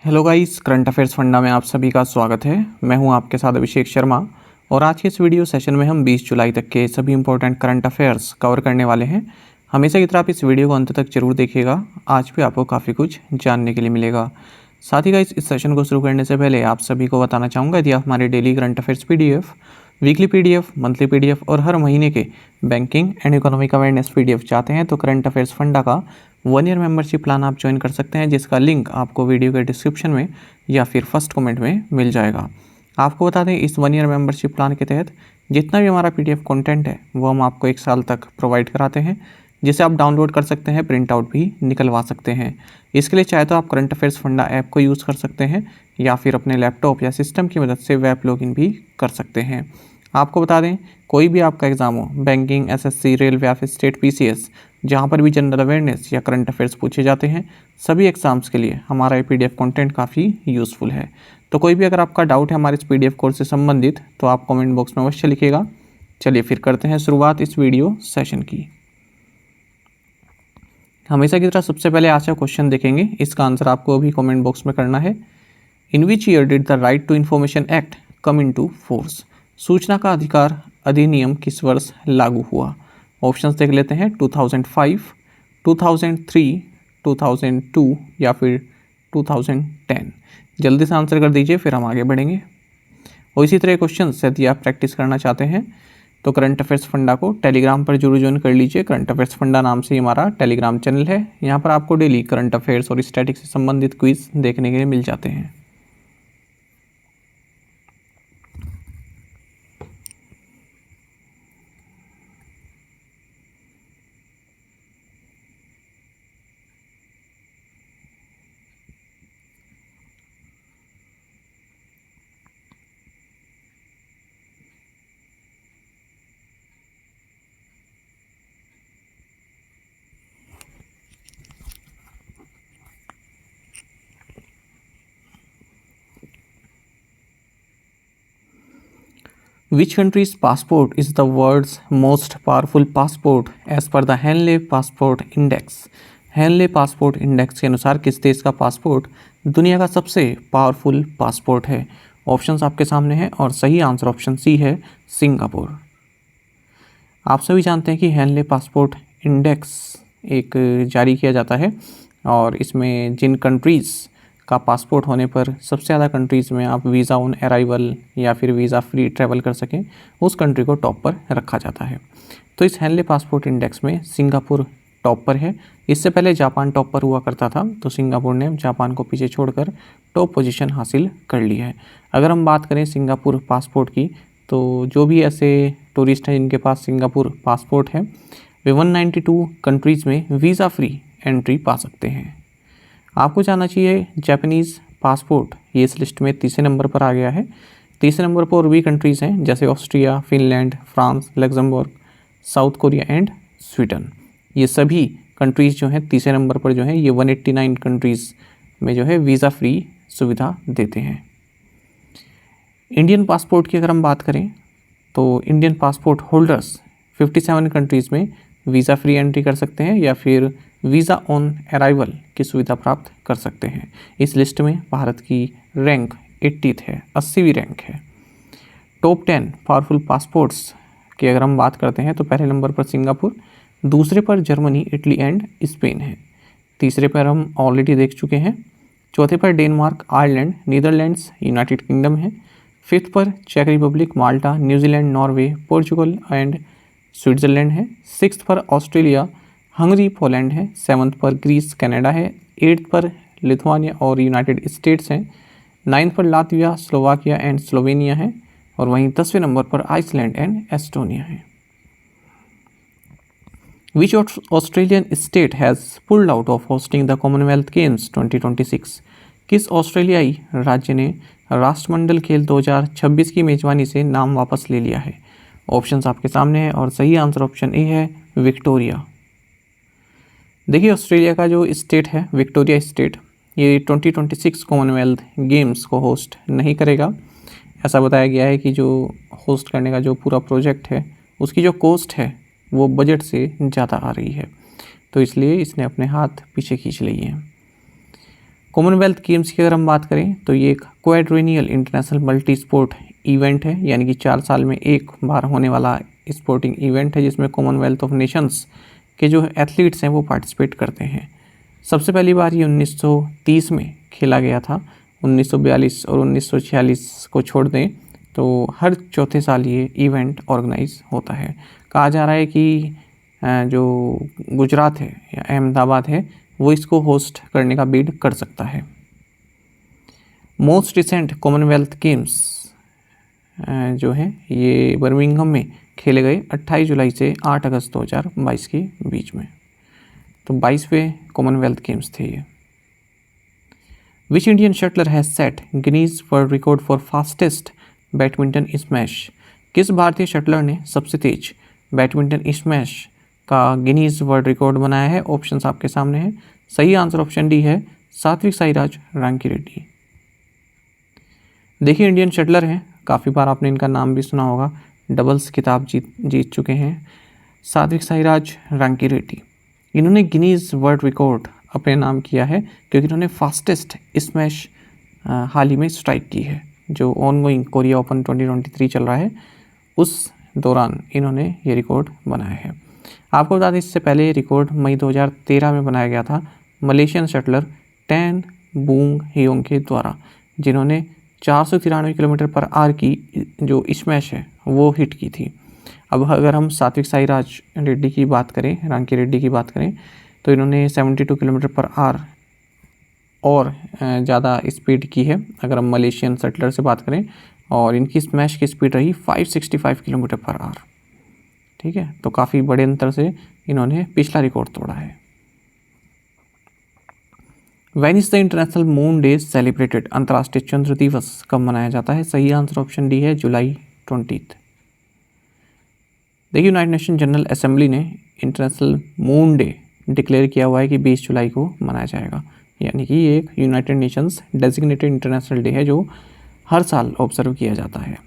Hello guys, current affairs funda में आप सभी का स्वागत है। मैं हूं आपके साथ अभिषेक शर्मा और आज के इस वीडियो सेशन में हम 20 जुलाई तक के सभी इंपॉर्टेंट करंट अफेयर्स कवर करने वाले हैं। हमेशा की तरह आप इस वीडियो को अंत तक जरूर देखिएगा, आज भी आपको काफ़ी कुछ जानने के लिए मिलेगा। साथ ही गाइस, इस सेशन को शुरू करने से पहले आप सभी को बताना चाहूँगा, यदि आप हमारे daily current affairs PDF, weekly PDF, monthly PDF और हर महीने के banking and economic awareness PDF चाहते हैं तो करंट अफेयर्स फंडा का 1 ईयर मेंबरशिप प्लान आप ज्वाइन कर सकते हैं, जिसका लिंक आपको वीडियो के डिस्क्रिप्शन में या फिर फर्स्ट कमेंट में मिल जाएगा। आपको बता दें, इस 1 ईयर मेंबरशिप प्लान के तहत जितना भी हमारा PDF कंटेंट है वो हम आपको 1 साल तक प्रोवाइड कराते हैं, जिसे आप डाउनलोड कर सकते हैं, प्रिंट आउट भी निकलवा सकते हैं। इसके लिए चाहे तो आप करंट अफेयर्स फंडा ऐप को यूज़ कर सकते हैं या फिर अपने लैपटॉप या सिस्टम की मदद से वेब लॉगिन भी कर सकते हैं। आपको बता दें, कोई भी आपका एग्ज़ाम हो, बैंकिंग, SSC, रेलवे या फिर स्टेट PCS, जहाँ पर भी जनरल अवेयरनेस या करंट अफेयर्स पूछे जाते हैं, सभी एग्ज़ाम्स के लिए हमारा ये PDF कंटेंट काफ़ी यूज़फुल है। तो कोई भी अगर आपका डाउट है हमारे इस PDF कोर्स से संबंधित तो आप कमेंट बॉक्स में अवश्य लिखिएगा। चलिए फिर करते हैं शुरुआत इस वीडियो सेशन की। हमेशा की तरह सबसे पहले आज का क्वेश्चन देखेंगे, इसका आंसर आपको अभी कमेंट बॉक्स में करना है। In which year did the right to information act come into force? सूचना का अधिकार अधिनियम किस वर्ष लागू हुआ? ऑप्शंस देख लेते हैं। 2005, 2003, 2002 या फिर 2010। जल्दी से आंसर कर दीजिए, फिर हम आगे बढ़ेंगे। और इसी तरह क्वेश्चन यदि आप प्रैक्टिस करना चाहते हैं तो करंट अफेयर्स फंडा को टेलीग्राम पर जरूर ज्वाइन कर लीजिए। करंट अफेयर्स फंडा नाम से हमारा टेलीग्राम चैनल है। यहाँ पर आपको डेली करंट अफेयर्स और स्टैटिक्स से संबंधित क्विज देखने के लिए मिल जाते हैं। Which country's passport is the world's most powerful passport as per the Henley Passport Index? Henley Passport Index के अनुसार किस देश का पासपोर्ट दुनिया का सबसे पावरफुल पासपोर्ट है? ऑप्शंस आपके सामने हैं और सही आंसर ऑप्शन सी है, सिंगापुर। आप सभी जानते हैं कि हेनले पासपोर्ट इंडेक्स एक जारी किया जाता है और इसमें जिन कंट्रीज़ का पासपोर्ट होने पर सबसे ज़्यादा कंट्रीज़ में आप वीज़ा ऑन अराइवल या फिर वीज़ा फ्री ट्रैवल कर सकें, उस कंट्री को टॉप पर रखा जाता है। तो इस हेनले पासपोर्ट इंडेक्स में सिंगापुर टॉप पर है। इससे पहले जापान टॉप पर हुआ करता था, तो सिंगापुर ने जापान को पीछे छोड़कर टॉप पोजीशन हासिल कर ली है। अगर हम बात करें सिंगापुर पासपोर्ट की, तो जो भी ऐसे टूरिस्ट हैं जिनके पास सिंगापुर पासपोर्ट है, वे 192 कंट्रीज़ में वीज़ा फ्री एंट्री पा सकते हैं। आपको जानना चाहिए, जापानीज़ पासपोर्ट ये इस लिस्ट में तीसरे नंबर पर आ गया है। तीसरे नंबर पर और भी कंट्रीज़ हैं, जैसे Austria, Finland, France, Luxembourg, south Korea and Sweden. ये सभी कंट्रीज़ जो हैं तीसरे नंबर पर जो हैं, ये 189 कंट्रीज़ में जो है वीज़ा फ्री सुविधा देते हैं। इंडियन पासपोर्ट की अगर हम बात करें तो इंडियन पासपोर्ट होल्डर्स 57 कंट्रीज़ में वीज़ा फ्री एंट्री कर सकते हैं या फिर वीज़ा ऑन अराइवल की सुविधा प्राप्त कर सकते हैं। इस लिस्ट में भारत की रैंक 80th है, 80वीं रैंक है। टॉप 10 पावरफुल पासपोर्ट्स की अगर हम बात करते हैं तो पहले नंबर पर सिंगापुर, दूसरे पर जर्मनी, इटली एंड स्पेन है। तीसरे पर हम ऑलरेडी देख चुके हैं। चौथे पर Denmark, Ireland, Netherlands, United Kingdom है। फिफ्थ पर चेक Republic, Malta, New Zealand, Norway, Portugal and Switzerland है। सिक्स्थ पर ऑस्ट्रेलिया, हंगरी, पोलैंड है। सेवन्थ पर ग्रीस, कनाडा है। एट्थ पर लिथुआनिया और यूनाइटेड स्टेट्स हैं। नाइन्थ पर लातविया, स्लोवाकिया एंड स्लोवेनिया है। और वहीं 10वें नंबर पर आइसलैंड एंड एस्टोनिया है। Which Australian state has pulled out of hosting the Commonwealth Games 2026? किस ऑस्ट्रेलियाई राज्य ने राष्ट्रमंडल खेल 2026 की मेजबानी से नाम वापस ले लिया है? ऑप्शंस आपके सामने है और सही आंसर ऑप्शन ए है, विक्टोरिया। देखिए, ऑस्ट्रेलिया का जो स्टेट है विक्टोरिया स्टेट, ये 2026 कॉमनवेल्थ गेम्स को होस्ट नहीं करेगा। ऐसा बताया गया है कि जो होस्ट करने का जो पूरा प्रोजेक्ट है उसकी जो कॉस्ट है वो बजट से ज़्यादा आ रही है, तो इसलिए इसने अपने हाथ पीछे खींच लिए हैं। कॉमनवेल्थ गेम्स की अगर हम बात करें तो ये एक क्वाड्रेनियल इंटरनेशनल मल्टी स्पोर्ट इवेंट है, यानी कि 4 साल में एक बार होने वाला स्पोर्टिंग इवेंट है जिसमें कॉमनवेल्थ ऑफ नेशंस के जो एथलीट्स हैं वो पार्टिसिपेट करते हैं। सबसे पहली बार ये 1930 में खेला गया था। 1942 और 1946 को छोड़ दें तो हर चौथे साल ये इवेंट ऑर्गेनाइज होता है। कहा जा रहा है कि जो गुजरात है या अहमदाबाद है वो इसको होस्ट करने का बिड कर सकता है। मोस्ट रिसेंट कॉमनवेल्थ गेम्स जो है ये बर्मिंघम में खेले गए 28 जुलाई से 8 अगस्त 2022 के बीच में। तो 22वें कॉमनवेल्थ गेम्स थे ये। Which Indian shuttler has set Guinness world record for fastest badminton smash? किस भारतीय शटलर ने सबसे तेज बैडमिंटन स्मैश का गिनीज वर्ल्ड रिकॉर्ड बनाया है? ऑप्शंस आपके सामने है। सही आंसर ऑप्शन डी है, सात्विक साईराज रांकीरेड्डी। देखिए इंडियन शटलर हैं, काफ़ी बार आपने इनका नाम भी सुना होगा, डबल्स खिताब जीत चुके हैं, सात्विक साईराज रांकीरेड्डी। इन्होंने गिनीज वर्ल्ड रिकॉर्ड अपने नाम किया है क्योंकि इन्होंने फास्टेस्ट स्मैश हाल ही में स्ट्राइक की है। जो ऑनगोइंग कोरिया ओपन 2023 चल रहा है उस दौरान इन्होंने ये रिकॉर्ड बनाया है। आपको बता दें इससे पहले ये रिकॉर्ड मई 2013 में बनाया गया था मलेशियन शटलर टेन बूंग हियोंग के द्वारा, जिन्होंने 493 किलोमीटर पर आवर की जो स्मैश है वो हिट की थी। अब अगर हम सात्विक साईराज रेड्डी की बात करें, रांकीरेड्डी की बात करें, तो इन्होंने 72 किलोमीटर पर आवर और ज़्यादा स्पीड की है अगर हम मलेशियन शटलर से बात करें, और इनकी स्मैश की स्पीड रही 565 किलोमीटर पर आवर। ठीक है, तो काफ़ी बड़े अंतर से इन्होंने पिछला रिकॉर्ड तोड़ा है। When is the international moon day celebrated? अंतर्राष्ट्रीय चंद्र दिवस कब मनाया जाता है? सही आंसर ऑप्शन डी है, जुलाई 20। देखिए यूनाइटेड नेशन जनरल असेंबली ने इंटरनेशनल मून डे डिक्लेयर किया हुआ है कि 20 जुलाई को मनाया जाएगा, यानी कि ये एक United Nations designated international day है जो हर साल ऑब्जर्व किया जाता है।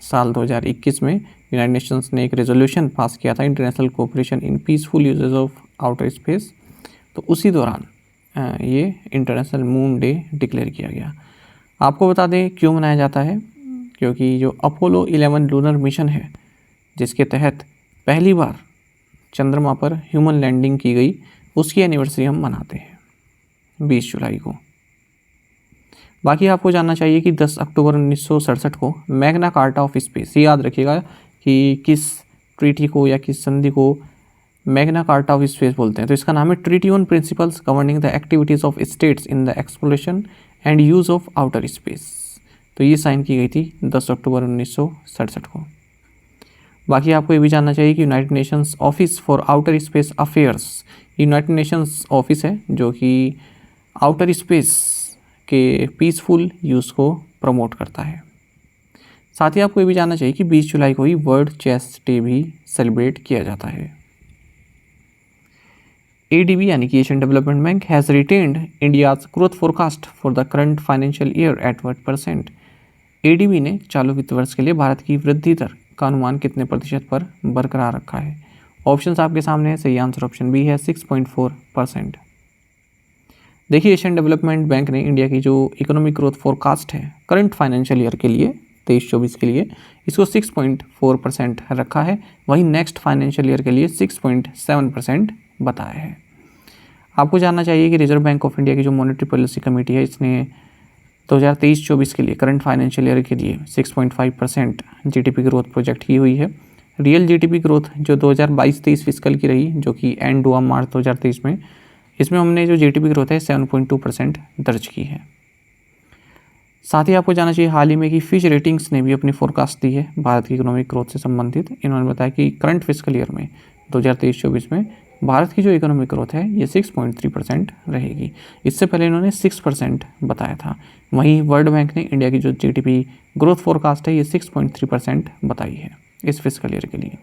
साल 2021 में यूनाइटेड नेशंस ने एक रेजोल्यूशन पास किया था, international cooperation in peaceful uses of outer space, तो उसी दौरान ये इंटरनेशनल मून डे डिक्लेयर किया गया। आपको बता दें क्यों मनाया जाता है, क्योंकि जो अपोलो 11 लूनर मिशन है जिसके तहत पहली बार चंद्रमा पर ह्यूमन लैंडिंग की गई, उसकी एनिवर्सरी हम मनाते हैं 20 जुलाई को। बाकी आपको जानना चाहिए कि 10 अक्टूबर 1967 को मैग्ना कार्टा ऑफ स्पेस, याद रखिएगा कि किस ट्रीटी को या किस संधि को मैग्ना कार्टा ऑफ स्पेस बोलते हैं, तो इसका नाम है treaty on principles governing the activities of states in the exploration and use of outer space. तो ये साइन की गई थी 10 अक्टूबर 1967 को। बाकी आपको ये भी जानना चाहिए कि United Nations office for outer space affairs, United Nations office है जो कि आउटर स्पेस के पीसफुल यूज़ को प्रमोट करता है। साथ ही आपको ये भी जानना चाहिए कि 20 जुलाई को ही वर्ल्ड चेस डे भी सेलिब्रेट किया जाता है। ADB यानी कि Asian Development Bank has retained India's growth forecast for the current financial year at what %? ADB ने चालू वित्त वर्ष के लिए भारत की वृद्धि दर का अनुमान कितने प्रतिशत पर बरकरार रखा है? ऑप्शंस आपके सामने है। सही आंसर ऑप्शन बी है, 6.4%। देखिए एशियन डेवलपमेंट बैंक ने इंडिया की जो इकोनॉमिक ग्रोथ फोरकास्ट है करंट फाइनेंशियल ईयर के लिए 23-24 के लिए, इसको 6.4% रखा है। वहीं नेक्स्ट फाइनेंशियल ईयर के लिए 6.7% बताया है। आपको जानना चाहिए कि रिजर्व बैंक ऑफ इंडिया की जो मॉनेटरी पॉलिसी कमेटी है इसने 2023-24 के लिए करंट फाइनेंशियल ईयर के लिए 6.5% जीडीपी ग्रोथ प्रोजेक्ट की हुई है। रियल जीडीपी ग्रोथ जो 2022-23 फिस्कल की रही, जो कि एंड हुआ मार्च 2023 में, इसमें हमने जो जीडीपी ग्रोथ है 7.2% दर्ज की है। साथ ही आपको जानना चाहिए हाल ही में कि फिच रेटिंग्स ने भी अपनी फोरकास्ट दी है भारत की इकोनॉमिक ग्रोथ से संबंधित। इन्होंने बताया कि करंट फिस्कल ईयर में 2023-24 में भारत की जो इकोनॉमिक ग्रोथ है ये 6.3% रहेगी। इससे पहले इन्होंने 6% बताया था। वहीं वर्ल्ड बैंक ने इंडिया की जो जीडीपी ग्रोथ फोरकास्ट है ये 6.3% बताई है इस फिस्कल ईयर के लिए।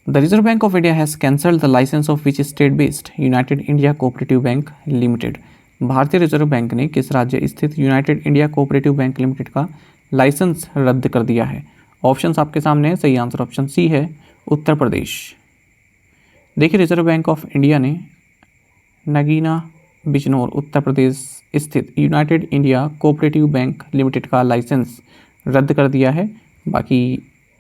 The Reserve Bank of India has cancelled the licence of which state based United India Cooperative Bank Limited? भारतीय रिजर्व बैंक ने किस राज्य स्थित United India Cooperative Bank Limited का लाइसेंस रद्द कर दिया है? ऑप्शंस आपके सामने है। सही आंसर ऑप्शन सी है, उत्तर प्रदेश। देखिए रिजर्व बैंक ऑफ इंडिया ने नगीना बिजनौर उत्तर प्रदेश स्थित United India Cooperative Bank Limited का लाइसेंस रद्द कर दिया है। बाकी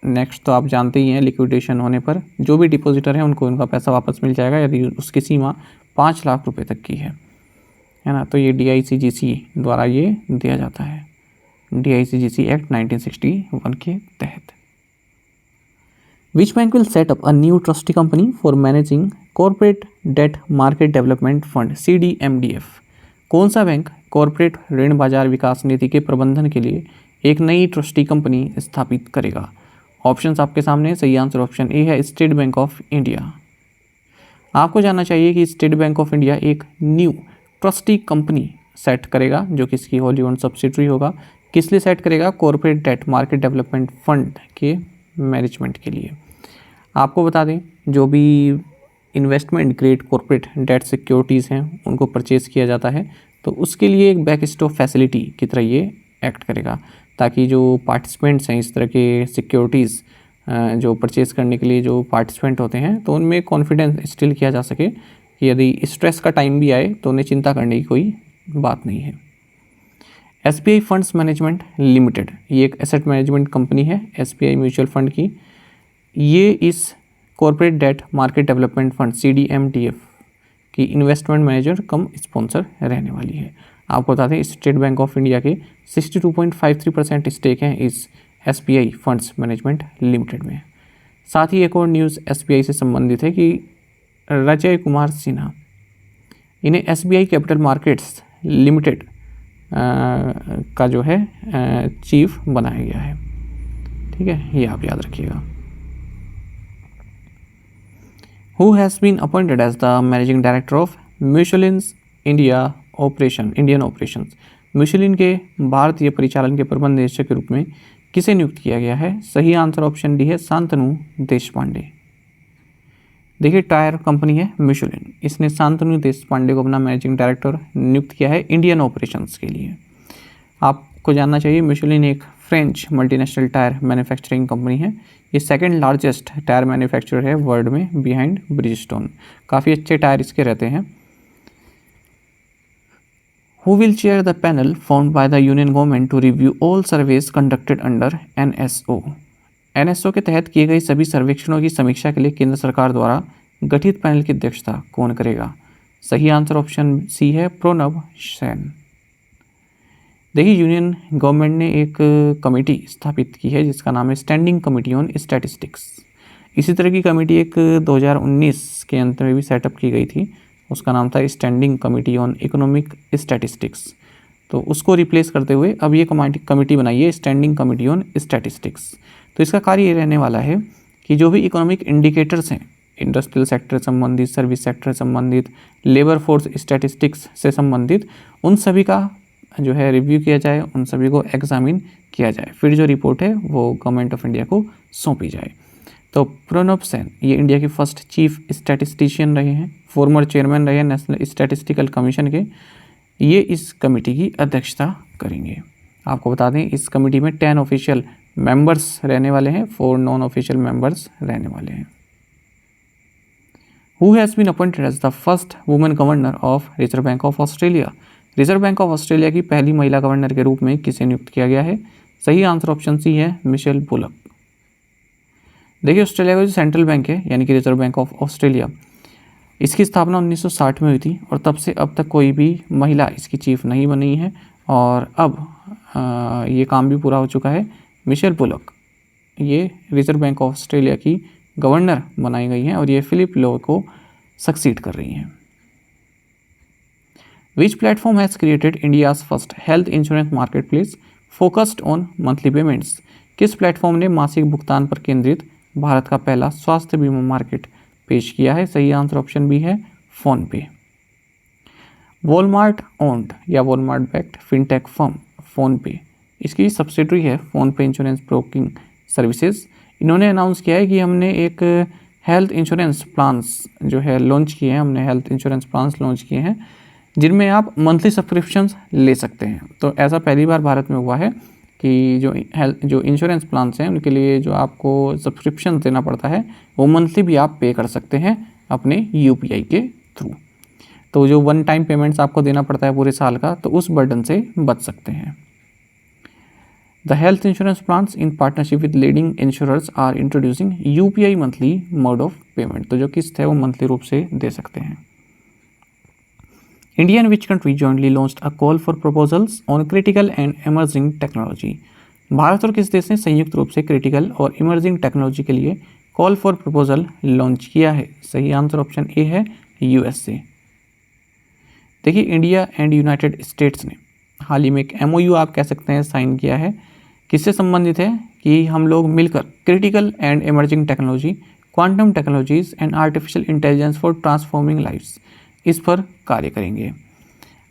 नेक्स्ट तो आप जानते ही हैं, लिक्विडेशन होने पर जो भी डिपॉजिटर हैं उनको उनका पैसा वापस मिल जाएगा यदि उसकी सीमा 5 लाख रुपए तक की है ना। तो ये DICGC द्वारा ये दिया जाता है, DICGC एक्ट 1961 के तहत। Which bank will set up a new trustee company for managing corporate debt market development fund CDMDF? कौन सा बैंक कॉरपोरेट ऋण बाजार विकास नीति के प्रबंधन के लिए एक नई ट्रस्टी कंपनी स्थापित करेगा? ऑप्शंस आपके सामने। सही आंसर ऑप्शन ए है, स्टेट बैंक ऑफ इंडिया। आपको जानना चाहिए कि स्टेट बैंक ऑफ इंडिया एक न्यू ट्रस्टी कंपनी सेट करेगा जो कि इसकी होली ओन्ड सब्सिडरी होगा। किस लिए सेट करेगा? Corporate debt market development fund के मैनेजमेंट के लिए। आपको बता दें, जो भी investment grade corporate debt securities हैं उनको परचेज किया जाता है तो उसके लिए एक बैकस्टॉप फैसिलिटी की तरह ये एक्ट करेगा, ताकि जो पार्टिसिपेंट्स हैं इस तरह के सिक्योरिटीज़ जो परचेज़ करने के लिए जो पार्टिसिपेंट होते हैं तो उनमें कॉन्फिडेंस इंस्टिल किया जा सके कि यदि स्ट्रेस का टाइम भी आए तो उन्हें चिंता करने की कोई बात नहीं है। SBI फंड्स मैनेजमेंट लिमिटेड ये एक एसेट मैनेजमेंट कंपनी है SBI म्यूचुअल फंड की। ये इस corporate debt market development fund CDMDF की इन्वेस्टमेंट मैनेजर कम स्पॉन्सर रहने वाली है। आपको बता दें, स्टेट बैंक ऑफ इंडिया के 62.53% स्टेक हैं इस SBI फंड्स मैनेजमेंट लिमिटेड में। साथ ही एक और न्यूज़ SBI से संबंधित है कि रजय कुमार सिन्हा, इन्हें SBI कैपिटल मार्केट्स लिमिटेड का जो है चीफ बनाया गया है। ठीक है, ये आप याद रखिएगा। Who has been appointed as the managing director of Michelin's Indian operations? Michelin के भारतीय परिचालन के प्रबंध निदेशक के रूप में किसे नियुक्त किया गया है? सही आंसर ऑप्शन डी है, शांतनु देशपांडे। देखिए, टायर कंपनी है मिशेलिन, इसने शांतनु देशपांडे को अपना मैनेजिंग डायरेक्टर नियुक्त किया है इंडियन ऑपरेशंस के लिए। आपको जानना चाहिए, मिशेलिन एक French multinational tyre manufacturing company है। ये सेकंड लार्जेस्ट टायर मैन्युफैक्चरर है वर्ल्ड में बिहाइंड ब्रिजस्टोन। काफ़ी अच्छे टायर इसके रहते हैं। Who will chair the panel formed by the Union Government to review all surveys conducted under NSO? NSO के तहत किए गए सभी सर्वेक्षणों की समीक्षा के लिए केंद्र सरकार द्वारा गठित पैनल की अध्यक्षता कौन करेगा? सही आंसर ऑप्शन सी है, प्रणब सेन। देखिए, यूनियन गवर्नमेंट ने एक कमेटी स्थापित की है जिसका नाम है स्टैंडिंग कमेटी ऑन स्टैटिस्टिक्स। इसी तरह की कमेटी एक 2019 के अंत में भी सेटअप की गई थी, उसका नाम था standing committee on economic statistics. तो उसको रिप्लेस करते हुए अब ये कमेटी बनाई है स्टैंडिंग कमेटी ऑन स्टैटिस्टिक्स। तो इसका कार्य ये रहने वाला है कि जो भी इकोनॉमिक इंडिकेटर्स हैं, इंडस्ट्रियल सेक्टर संबंधित, सर्विस सेक्टर संबंधित, लेबर फोर्स स्टैटिस्टिक्स से संबंधित, उन सभी का जो है रिव्यू किया जाए, उन सभी को एग्जामिन किया जाए, फिर जो रिपोर्ट है वो गवर्नमेंट ऑफ इंडिया को सौंपी जाए। तो प्रणब सेन ये इंडिया के फर्स्ट चीफ स्टैटिस्टिशियन रहे हैं, फॉर्मर चेयरमैन रहे हैं नेशनल स्टैटिस्टिकल कमीशन के। ये इस कमेटी की अध्यक्षता करेंगे। आपको बता दें, इस कमेटी में 10 ऑफिशियल मेंबर्स रहने वाले हैं, 4 नॉन ऑफिशियल मेंबर्स रहने वाले हैं। Who has been appointed as the first woman governor of reserve Bank of Australia? Reserve Bank of Australia की पहली महिला गवर्नर के रूप में किसे नियुक्त किया गया है? सही आंसर ऑप्शन सी है, मिशेल बुलक। देखिए, ऑस्ट्रेलिया का जो सेंट्रल बैंक है यानी कि रिजर्व बैंक ऑफ ऑस्ट्रेलिया, इसकी स्थापना 1960 में हुई थी और तब से अब तक कोई भी महिला इसकी चीफ नहीं बनी है और अब ये काम भी पूरा हो चुका है। मिशेल बुलक ये रिजर्व बैंक ऑफ ऑस्ट्रेलिया की गवर्नर बनाई गई हैं और ये फिलिप लो को सक्सीड कर रही हैं। Which platform has created India's first health insurance marketplace focused on monthly payments? किस प्लेटफॉर्म ने मासिक भुगतान पर केंद्रित भारत का पहला स्वास्थ्य बीमा मार्केट पेश किया है? सही आंसर ऑप्शन बी है, फोन पे। वॉलमार्ट ओन्ड या Walmart backed fintech firm phone पे, इसकी सब्सिडरी है फोन पे इंश्योरेंस ब्रोकिंग सर्विसेज। इन्होंने अनाउंस किया है कि हमने एक हेल्थ इंश्योरेंस प्लान्स जो है लॉन्च किए हैं, हमने हेल्थ इंश्योरेंस प्लान्स लॉन्च किए हैं जिनमें आप मंथली सब्सक्रिप्शंस ले सकते हैं। तो ऐसा पहली बार भारत में हुआ है कि जो इंश्योरेंस प्लान्स हैं उनके लिए जो आपको सब्सक्रिप्शन देना पड़ता है वो मंथली भी आप पे कर सकते हैं अपने UPI के थ्रू। तो जो वन टाइम पेमेंट्स आपको देना पड़ता है पूरे साल का, तो उस बर्डन से बच सकते हैं। The health insurance plans in partnership with leading insurers are introducing UPI monthly mode of payment. तो जो किस्त है वो मंथली रूप से दे सकते हैं। India and which country jointly launched a call for proposals on critical and emerging technology. Bharat और किस देश ने संयुक्त रूप से क्रिटिकल और इमर्जिंग टेक्नोलॉजी के लिए कॉल फॉर प्रपोजल लॉन्च किया है? सही आंसर ऑप्शन ए है यूएसए। देखिए, इंडिया एंड यूनाइटेड स्टेट्स ने हाल ही में एक एमओयू आप कह सकते हैं साइन किया है। किससे संबंधित है? कि हम लोग मिलकर critical and emerging technology, quantum technologies and artificial intelligence for transforming lifes, इस पर कार्य करेंगे।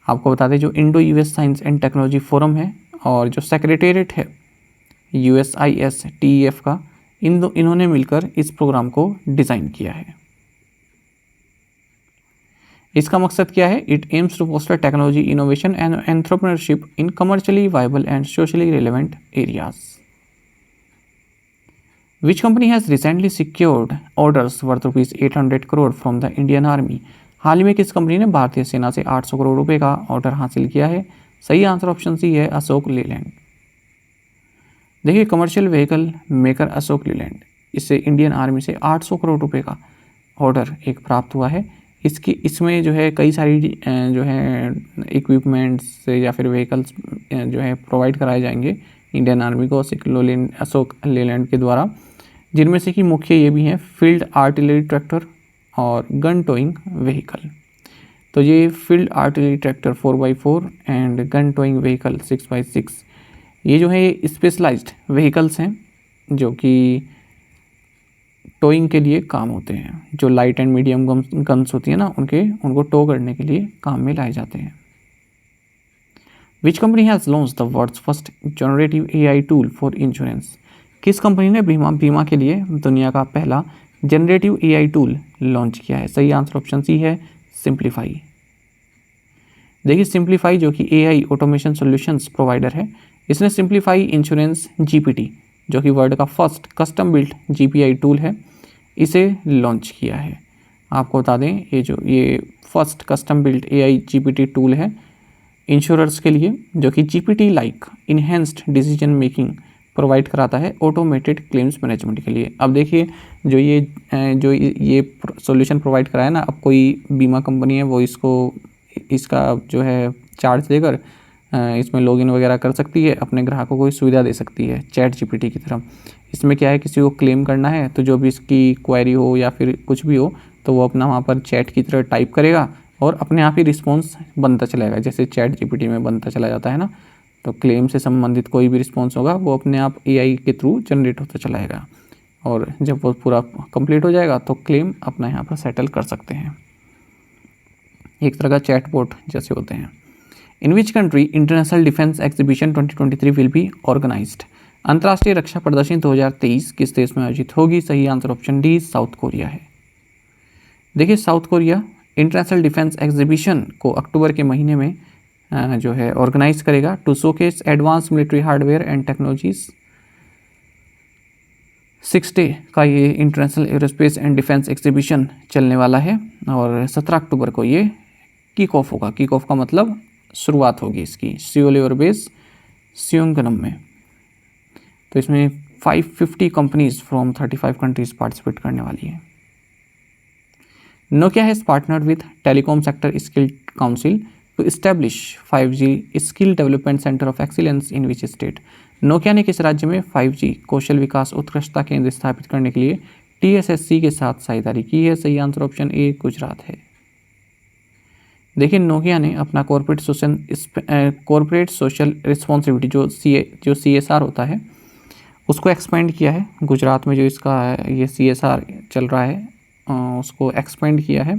आपको बता दें, जो Indo US science and technology forum है और जो सेक्रेटेरिएट है USISTEF का, इन्होंने मिलकर इस प्रोग्राम को डिज़ाइन किया है। इसका मकसद क्या है? It aims to foster technology innovation and entrepreneurship in commercially viable and socially relevant areas. Which company has recently secured orders worth ₹800 crore from the Indian army. हाल ही में किस कंपनी ने भारतीय सेना से 800 करोड़ रुपए का ऑर्डर हासिल किया है? सही आंसर ऑप्शन सी है अशोक लीलैंड। देखिए, commercial vehicle maker Ashok Leyland, इससे इंडियन आर्मी से 800 करोड़ रुपए का ऑर्डर एक प्राप्त हुआ है। इसमें जो है कई सारी जो है इक्विपमेंट्स या फिर व्हीकल्स जो है प्रोवाइड कराए जाएंगे इंडियन आर्मी को अशोक लीलैंड के द्वारा, जिनमें से कि मुख्य ये भी हैं फील्ड आर्टिलरी ट्रैक्टर और गन टोइंग व्हीकल। तो ये field artillery tractor 4x4 and gun towing vehicle 6x6, ये जो है स्पेशलाइज्ड व्हीकल्स हैं जो कि टोइंग के लिए काम होते हैं। जो लाइट एंड मीडियम गन्स होती हैं ना, उनको टो करने के लिए काम में लाए जाते हैं। Which company has launch the world's first generative AI tool for insurance. किस कंपनी ने बीमा के लिए दुनिया का पहला जनरेटिव AI टूल लॉन्च किया है? सही आंसर ऑप्शन सी है सिंप्लीफाई। देखिए, सिंप्लीफाई जो कि AI ऑटोमेशन सॉल्यूशंस प्रोवाइडर है, इसने सिंप्लीफाई इंश्योरेंस GPT, जो कि वर्ल्ड का first custom built GPI tool है, इसे लॉन्च किया है। आपको बता दें, ये first custom built AI GPT tool है इंश्योरर्स के लिए, जो कि GPT like enhanced decision making provide कराता है ऑटोमेटेड क्लेम्स मैनेजमेंट के लिए। अब देखिए, जो ये सॉल्यूशन प्रोवाइड कराया ना, अब कोई बीमा कंपनी है वो इसका जो है चार्ज लेकर इसमें लॉगिन वगैरह कर सकती है, अपने ग्राहकों को सुविधा दे सकती है चैट GPT की तरह। इसमें क्या है, किसी को क्लेम करना है तो जो भी इसकी क्वेरी हो या फिर कुछ भी हो, तो वो अपना वहाँ पर चैट की तरह टाइप करेगा और अपने आप ही रिस्पॉन्स बनता चलेगा, जैसे चैट GPT में बनता चला जाता है ना। तो क्लेम से संबंधित कोई भी रिस्पॉन्स होगा वो अपने आप AI के थ्रू जनरेट होता चला जाएगा, और जब वो पूरा कंप्लीट हो जाएगा तो क्लेम अपना यहाँ पर सेटल कर सकते हैं। एक तरह का चैटबॉट जैसे होते हैं। In which country international defence exhibition 2023 will be organised. अंतर्राष्ट्रीय रक्षा प्रदर्शनी 2023 किस देश में आयोजित होगी? सही answer option D South Korea है। देखिए, South Korea international defence exhibition को अक्टूबर के महीने में जो है ऑर्गेनाइज करेगा to showcase advance military hardware and technologies. 6 day का ये international aerospace and defence exhibition चलने वाला है और 17 अक्टूबर को ये किक ऑफ होगा। किक ऑफ का मतलब शुरुआत होगी इसकी सियोल एयरबेस सियोंगनम में। तो इसमें 550 कंपनीज फ्रॉम 35 कंट्रीज पार्टिसिपेट करने वाली है। Nokia has partnered with telecom sector skill council to establish 5G skill development centre of excellence in which state. Nokia ने किस राज्य में 5G कौशल विकास उत्कृष्टता केंद्र स्थापित करने के लिए TSSC के साथ साझेदारी की है? सही आंसर ऑप्शन ए गुजरात है। देखिए, नोकिया ने अपना कॉर्पोरेट सोशल रिस्पॉन्सिबिलिटी जो CSR होता है उसको एक्सपेंड किया है। गुजरात में जो इसका ये CSR चल रहा है उसको एक्सपेंड किया है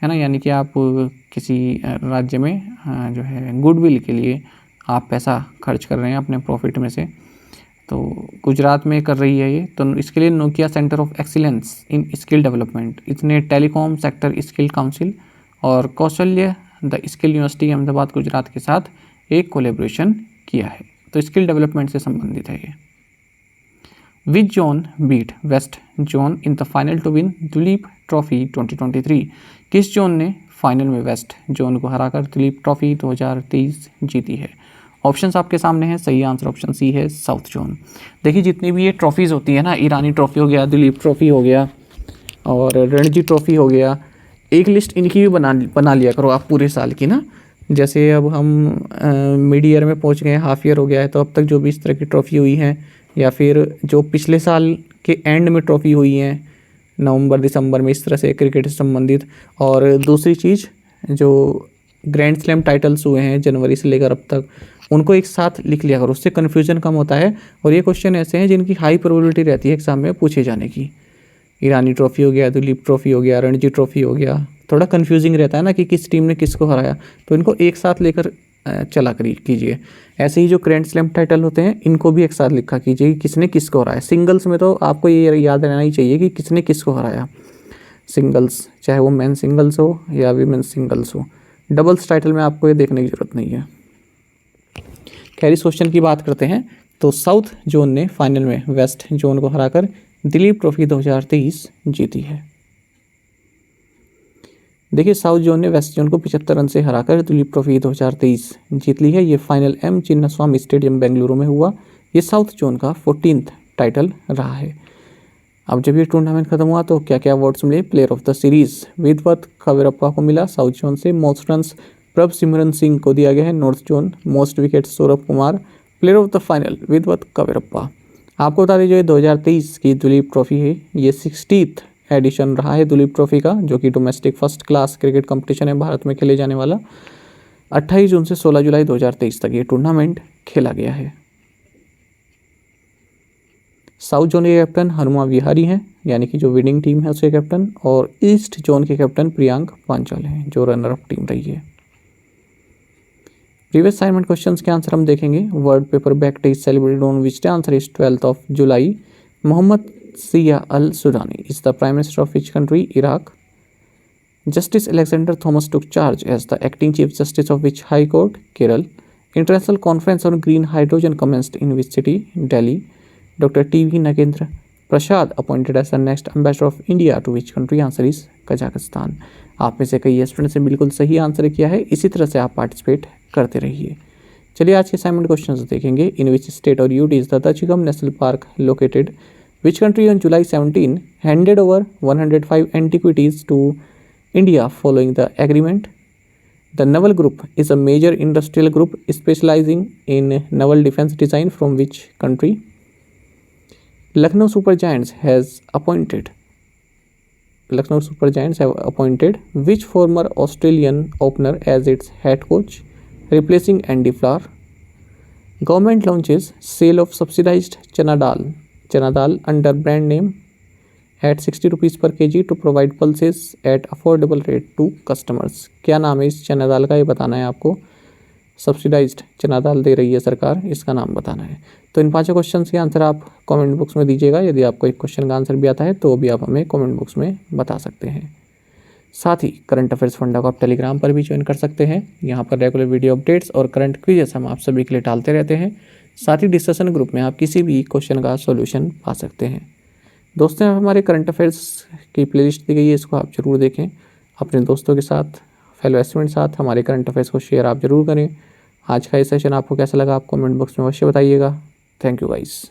ना। यानी कि आप किसी राज्य में जो है गुडविल के लिए आप पैसा खर्च कर रहे हैं अपने प्रॉफिट में से, तो गुजरात में कर रही है ये। तो इसके लिए Nokia centre of excellence in skill development, इसने टेलीकॉम सेक्टर स्किल काउंसिल और कौशल्य the skill university Ahmedabad Gujarat के साथ एक कोलेब्रेशन किया है। तो स्किल डेवलपमेंट से संबंधित है ये। Which zone beat west zone in the final to win Duleep trophy 2023। किस जोन ने फाइनल में वेस्ट जोन को हराकर दिलीप ट्रॉफी 2023 जीती है? ऑप्शंस आपके सामने हैं, सही आंसर ऑप्शन सी है, साउथ जोन। देखिए जितनी भी ये ट्रॉफीज़ होती है ना, ईरानी ट्रॉफी हो गया, दिलीप ट्रॉफी हो गया और रणजी ट्रॉफी हो गया, एक लिस्ट इनकी भी बना लिया करो आप पूरे साल की ना। जैसे अब हम मिड ईयर में पहुंच गए, हाफ ईयर हो गया है, तो अब तक जो भी इस तरह की ट्रॉफ़ी हुई हैं या फिर जो पिछले साल के एंड में ट्रॉफ़ी हुई हैं नवंबर दिसंबर में, इस तरह से क्रिकेट से संबंधित। और दूसरी चीज़, जो ग्रैंड स्लैम टाइटल्स हुए हैं जनवरी से लेकर अब तक, उनको एक साथ लिख लिया करो, उससे कन्फ्यूजन कम होता है। और ये क्वेश्चन ऐसे हैं जिनकी हाई प्रोबेबिलिटी रहती है एग्जाम में पूछे जाने की। ईरानी ट्रॉफ़ी हो गया, दिलीप ट्रॉफ़ी हो गया, रणजी ट्रॉफ़ी हो गया, थोड़ा कन्फ्यूजिंग रहता है ना कि किस टीम ने किसको हराया, तो इनको एक साथ लेकर चला कीजिए। ऐसे ही जो ग्रैंड स्लैम टाइटल होते हैं इनको भी एक साथ लिखा कीजिए कि किसने किसको हराया। सिंगल्स में तो आपको ये याद रहना ही चाहिए कि किसने किसको हराया, सिंगल्स, चाहे वो मेन सिंगल्स हो या वीमेन सिंगल्स हो। डबल्स टाइटल में आपको ये देखने की ज़रूरत नहीं है। खैर इस क्वेश्चन की बात करते हैं, तो साउथ जोन ने फाइनल में वेस्ट जोन को हराकर दिलीप ट्रॉफी 2023 जीती है। देखिए साउथ जोन ने वेस्ट जोन को 75 रन से हराकर दिलीप ट्रॉफी 2023 जीत ली है। ये final M Chinnaswamy stadium Bengaluru में हुआ। ये साउथ जोन का 14th टाइटल रहा है। अब जब ये टूर्नामेंट खत्म हुआ तो क्या क्या अवार्ड्स मिले? Player of the series Vidwath Kaverappa को मिला साउथ जोन से। Most runs Prabhsimran Singh को दिया गया है north zone. Most wicket Saurabh Kumar. Player of the final Vidwath Kaverappa. आपको बता दीजिए 2023 की दुलीप ट्रॉफी है, ये 60th एडिशन रहा है दुलीप ट्रॉफी का, जो कि domestic first class cricket competition है भारत में खेले जाने वाला। 28 जून से 16 जुलाई 2023 तक ये टूर्नामेंट खेला गया है। साउथ जोन के कैप्टन हनुमा विहारी हैं, यानी कि जो विनिंग टीम है उसके कैप्टन, और ईस्ट जोन के कैप्टन प्रियांक पांचाल हैं, जो रनर अप टीम रही है। प्रीवियस असाइनमेंट क्वेश्चंस के आंसर हम देखेंगे। World paper bag day is celebrated on which day? Answer is 12 जुलाई। Mohammed Shia al Sudani is the prime minister of which country? Iraq. Justice Alexander Thomas took charge as the acting chief justice of which high court? Kerala. International conference on green hydrogen commenced in which city? Delhi. Dr. T.V. Nagendra Prasad appointed as the next ambassador of India to which country? Answer is Kazakhstan. आप में से कई students ने बिल्कुल सही answer किया है, इसी तरह से आप पार्टिसिपेट करते रहिए। चलिए आज के असाइनमेंट क्वेश्चंस देखेंगे। इन विच स्टेट और UT is the Dachigam national park located? Which country on July 17 handed over 105 antiquities to India following the agreement? The Naval Group is a major industrial group specializing in naval defense design from which country? Lucknow Super Giants have appointed which former Australian opener as its head coach, replacing Andy Flower? Government launches sale of subsidized chana dal under brand name at 60 rupees per kg to provide pulses at affordable rate to customers. क्या नाम है इस चना दाल का, ये बताना है आपको। सब्सिडाइज्ड चना दाल दे रही है सरकार, इसका नाम बताना है। तो इन पांचों क्वेश्चंस के आंसर आप कमेंट बॉक्स में दीजिएगा। यदि आपको एक क्वेश्चन का आंसर भी आता है तो भी आप हमें कमेंट बॉक्स में बता सकते हैं। साथ ही करंट अफेयर्स फंडा को आप टेलीग्राम पर भी ज्वाइन कर सकते हैं। यहाँ पर रेगुलर वीडियो अपडेट्स और करंट क्विजेस हम आप सभी के लिए डालते रहते हैं। साथ ही डिस्कशन ग्रुप में आप किसी भी क्वेश्चन का सोल्यूशन पा सकते हैं। दोस्तों हमारे करंट अफेयर्स की प्लेलिस्ट दी गई है, इसको आप ज़रूर देखें। अपने दोस्तों के साथ, फेलो स्टूडेंट के साथ हमारे करंट अफेयर्स को शेयर आप ज़रूर करें। आज का ये सेशन आपको कैसा लगा आप कमेंट बॉक्स में अवश्य बताइएगा। Thank you guys.